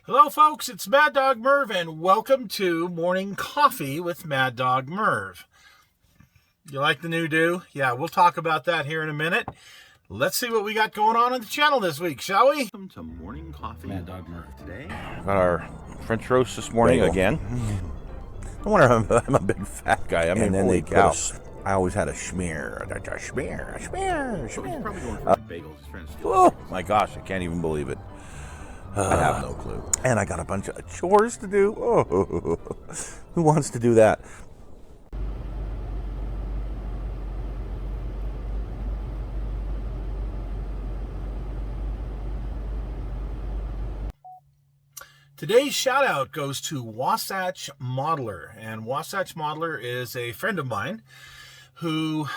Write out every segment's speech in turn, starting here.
Hello folks, it's Maddog Merv and welcome to Morning Coffee with Maddog Merv. You like the new do? Yeah, we'll talk about that here in a minute. Let's see what we got going on the channel this week, shall we? Welcome to Morning Coffee. Maddog Merv today. Got our French roast this morning again. No wonder I'm a big fat guy. I mean, holy cow. I always had a schmear. A schmear. He's probably going for bagels. He's trying to steal. Oh my gosh, I can't even believe it. I have no clue. And I got a bunch of chores to do. Oh, who wants to do that? Today's shout out goes to Wasatch Modeler. And Wasatch Modeler is a friend of mine who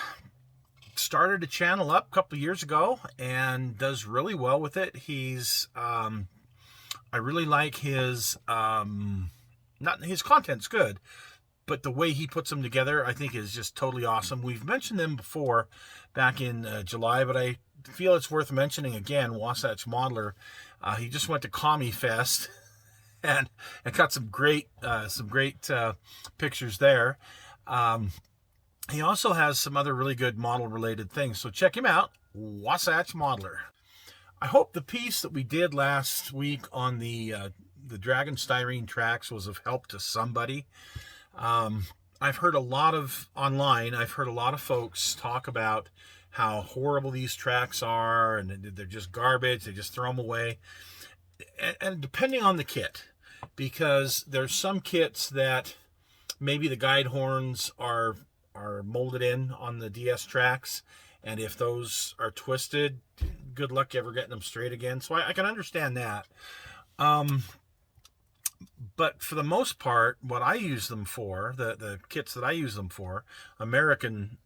started a channel up a couple of years ago and does really well with it. He's I really like his not his content's good, but the way he puts them together I think is just totally awesome. We've mentioned them before back in July, but I feel it's worth mentioning again. Wasatch Modeler, he just went to Commie Fest and got some great pictures there. He also has some other really good model related things, so check him out, Wasatch Modeler. I hope the piece that we did last week on the Dragon Styrene tracks was of help to somebody. I've heard a lot of folks talk about how horrible these tracks are and they're just garbage, they just throw them away. And depending on the kit, because there's some kits that maybe the guide horns are molded in on the DS tracks, and if those are twisted, good luck ever getting them straight again. So I can understand that. But for the most part, what I use them for, the kits that I use them for, American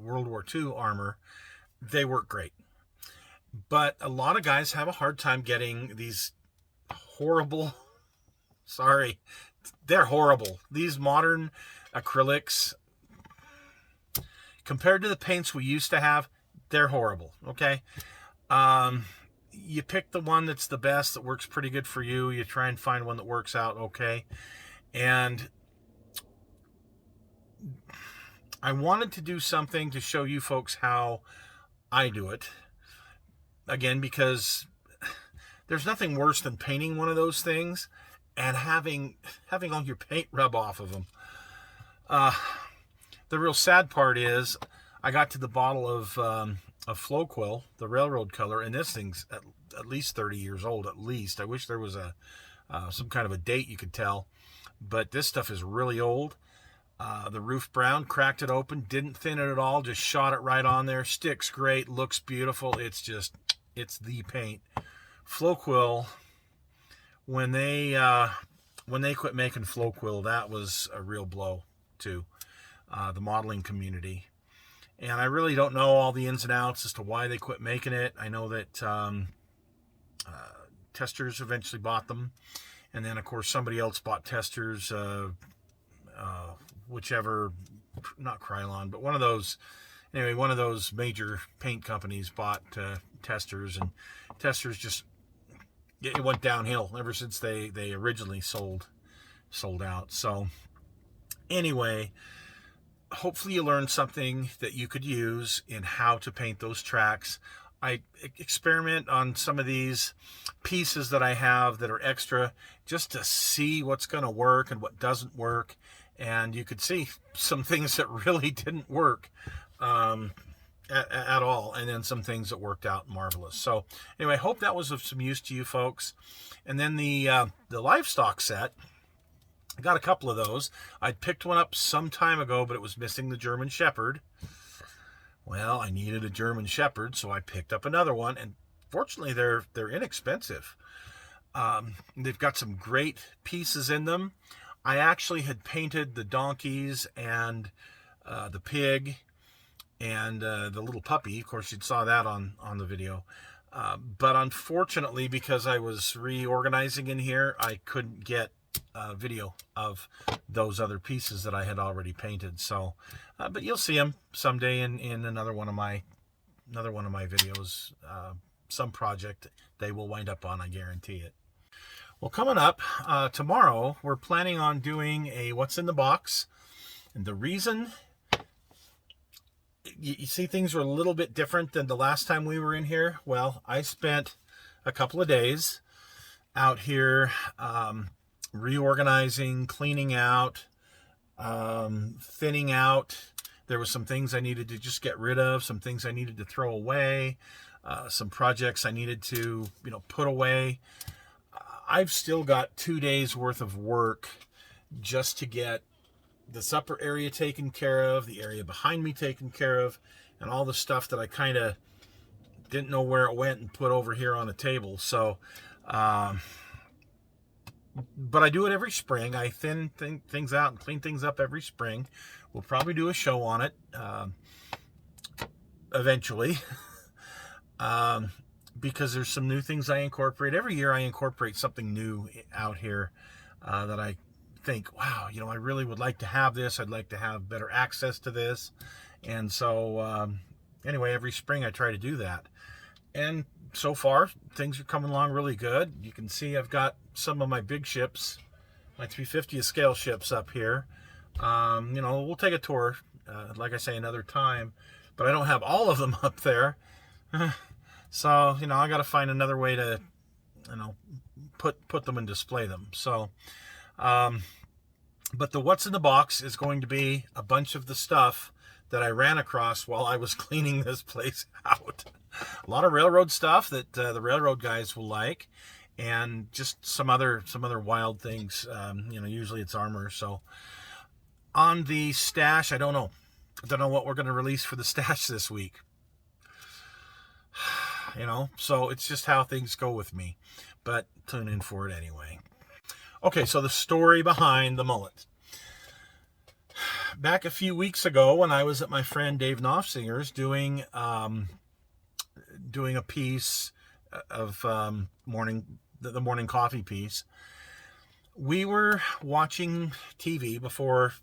World War II armor, they work great. But a lot of guys have a hard time getting these horrible, they're horrible. These modern acrylics, compared to the paints we used to have, they're horrible, okay? You pick the one that's the best, that works pretty good for you. You try and find one that works out okay. And I wanted to do something to show you folks how I do it. Again, because there's nothing worse than painting one of those things and having all your paint rub off of them. The real sad part is I got to the bottle of Floquil, the railroad color, and this thing's at least 30 years old, at least. I wish there was some kind of a date you could tell, but this stuff is really old. The Roof Brown, cracked it open, didn't thin it at all, just shot it right on there. Sticks great, looks beautiful. It's the paint. Floquil, when they quit making Floquil, that was a real blow to the modeling community. And I really don't know all the ins and outs as to why they quit making it. I know that Testers eventually bought them, and then of course somebody else bought Testers, whichever, not Krylon, but one of those major paint companies bought Testers, and Testers just, it went downhill ever since they originally sold out. So anyway, hopefully you learned something that you could use in how to paint those tracks. I experiment on some of these pieces that I have that are extra, just to see what's going to work and what doesn't work. And you could see some things that really didn't work at all, and then some things that worked out marvelous. So anyway, I hope that was of some use to you folks. And then the livestock set, I got a couple of those. I'd picked one up some time ago, but it was missing the German Shepherd. Well, I needed a German Shepherd, so I picked up another one, and fortunately they're inexpensive. They've got some great pieces in them. I actually had painted the donkeys and the pig and the little puppy. Of course, you saw that on the video. But unfortunately, because I was reorganizing in here, I couldn't get video of those other pieces that I had already painted. So, but you'll see them someday in another one of my videos. some project they will wind up on, I guarantee it. Well, coming up tomorrow, we're planning on doing a What's in the Box. And the reason, you see, things are a little bit different than the last time we were in here. Well, I spent a couple of days out here reorganizing, cleaning out, thinning out. There were some things I needed to just get rid of, some things I needed to throw away, some projects I needed to, put away. I've still got 2 days worth of work just to get this upper area taken care of, the area behind me taken care of, and all the stuff that I kind of didn't know where it went and put over here on the table. So, but I do it every spring. I thin things out and clean things up every spring. We'll probably do a show on it eventually. Because there's some new things I incorporate. Every year I incorporate something new out here that I think, wow, I really would like to have this. I'd like to have better access to this. And so anyway, every spring I try to do that. And so far, things are coming along really good. You can see I've got some of my big ships, my 350th scale ships up here. We'll take a tour, like I say, another time. But I don't have all of them up there. So, I got to find another way to, put them and display them. So, but the What's in the Box is going to be a bunch of the stuff that I ran across while I was cleaning this place out. A lot of railroad stuff that the railroad guys will like, and just some other wild things. Usually it's armor. So on the stash, I don't know what we're going to release for the stash this week. So it's just how things go with me, but tune in for it anyway. Okay, so the story behind the mullet. Back a few weeks ago when I was at my friend Dave Knopfsinger's doing a piece of the morning coffee piece, we were watching TV before.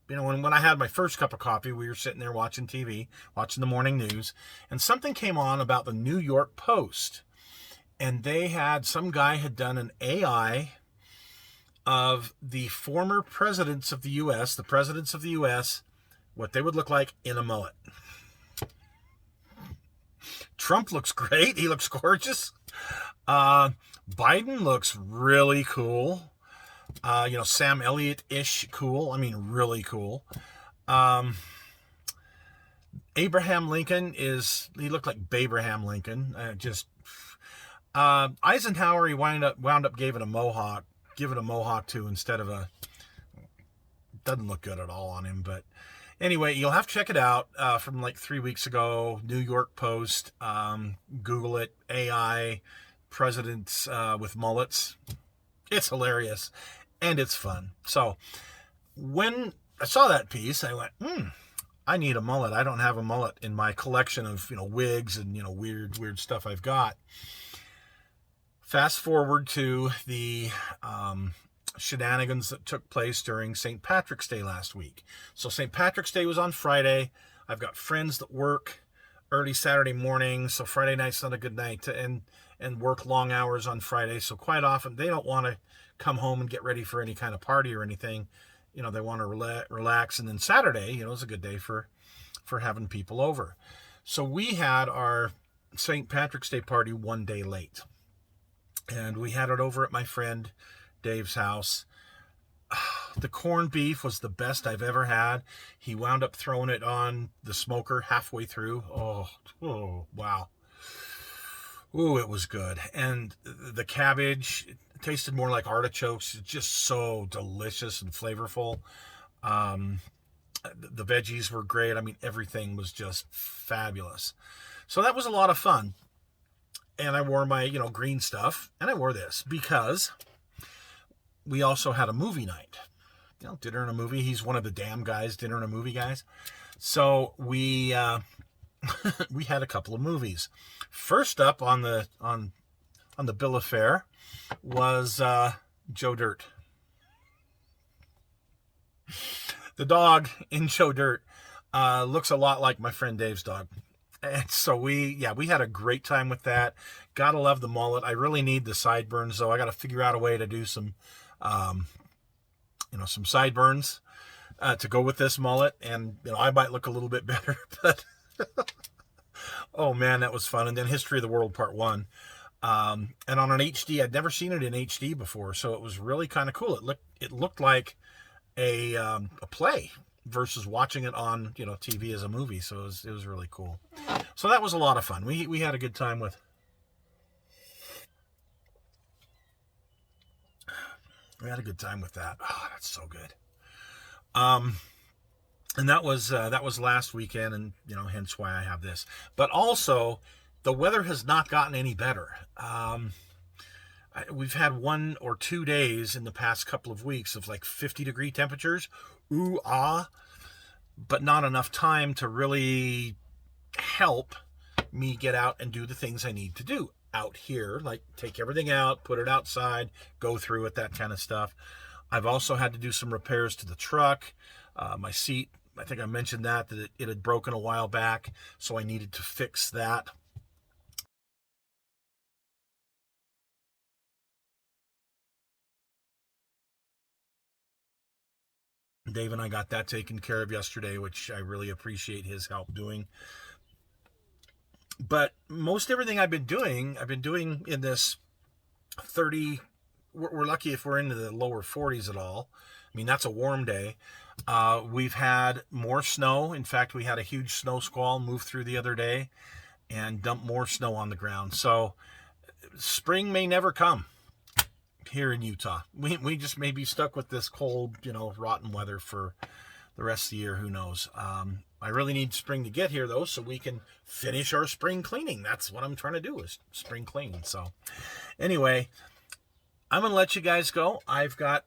When I had my first cup of coffee, we were sitting there watching TV, watching the morning news, and something came on about the New York Post. And some guy had done an AI of the former presidents of the U.S., what they would look like in a mullet. Trump looks great. He looks gorgeous. Biden looks really cool. Sam Elliott-ish cool. I mean, really cool. Abraham Lincoln he looked like Babraham Lincoln. Eisenhower, he wound up giving a mohawk to instead of doesn't look good at all on him. But anyway, you'll have to check it out from like 3 weeks ago. New York Post. Google it. AI presidents with mullets. It's hilarious. And it's fun. So when I saw that piece, I went, I need a mullet. I don't have a mullet in my collection of, wigs and, weird stuff I've got. Fast forward to the shenanigans that took place during St. Patrick's Day last week. So St. Patrick's Day was on Friday. I've got friends that work early Saturday morning, so Friday night's not a good night to and work long hours on Friday. So quite often they don't want to come home and get ready for any kind of party or anything. They want to relax. And then Saturday, is a good day for having people over. So we had our St. Patrick's Day party 1 day late. And we had it over at my friend Dave's house. The corned beef was the best I've ever had. He wound up throwing it on the smoker halfway through. Oh, wow. Ooh, it was good. And the cabbage, it tasted more like artichokes. It's just so delicious and flavorful. The veggies were great. I mean, everything was just fabulous. So that was a lot of fun. And I wore my, green stuff. And I wore this because we also had a movie night. Dinner and a movie. He's one of the damn guys, dinner and a movie guys. So we had a couple of movies. First up on the bill of fare was Joe Dirt. The dog in Joe Dirt looks a lot like my friend Dave's dog. And so we had a great time with that. Gotta love the mullet. I really need the sideburns though. I got to figure out a way to do some, some sideburns to go with this mullet. And, I might look a little bit better, but oh man, that was fun. And then History of the World Part 1. And on an HD, I'd never seen it in HD before. So it was really kind of cool. It looked like a play versus watching it on, TV as a movie. So it was really cool. So that was a lot of fun. We had a good time with. We had a good time with that. Oh, that's so good. And that was last weekend, and hence why I have this. But also, the weather has not gotten any better. We've had 1 or 2 days in the past couple of weeks of like 50-degree temperatures. Ooh, ah. But not enough time to really help me get out and do the things I need to do out here, like take everything out, put it outside, go through it, that kind of stuff. I've also had to do some repairs to the truck. My seat, I think I mentioned that it had broken a while back, so I needed to fix that. Dave and I got that taken care of yesterday, which I really appreciate his help doing. But most everything I've been doing in this 30, we're lucky if we're into the lower 40s at all. I mean, that's a warm day. We've had more snow. In fact, we had a huge snow squall move through the other day and dump more snow on the ground. So spring may never come here in Utah. We just may be stuck with this cold, rotten weather for the rest of the year. Who knows? I really need spring to get here though, so we can finish our spring cleaning. That's what I'm trying to do, is spring clean. So anyway, I'm going to let you guys go. I've got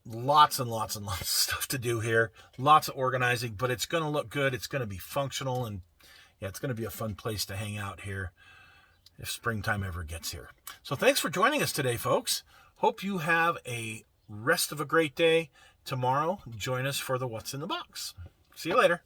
lots and lots and lots of stuff to do here. Lots of organizing, but it's going to look good. It's going to be functional, and it's going to be a fun place to hang out here if springtime ever gets here. So thanks for joining us today, folks. Hope you have a rest of a great day. Tomorrow, join us for the What's in the Box. See you later.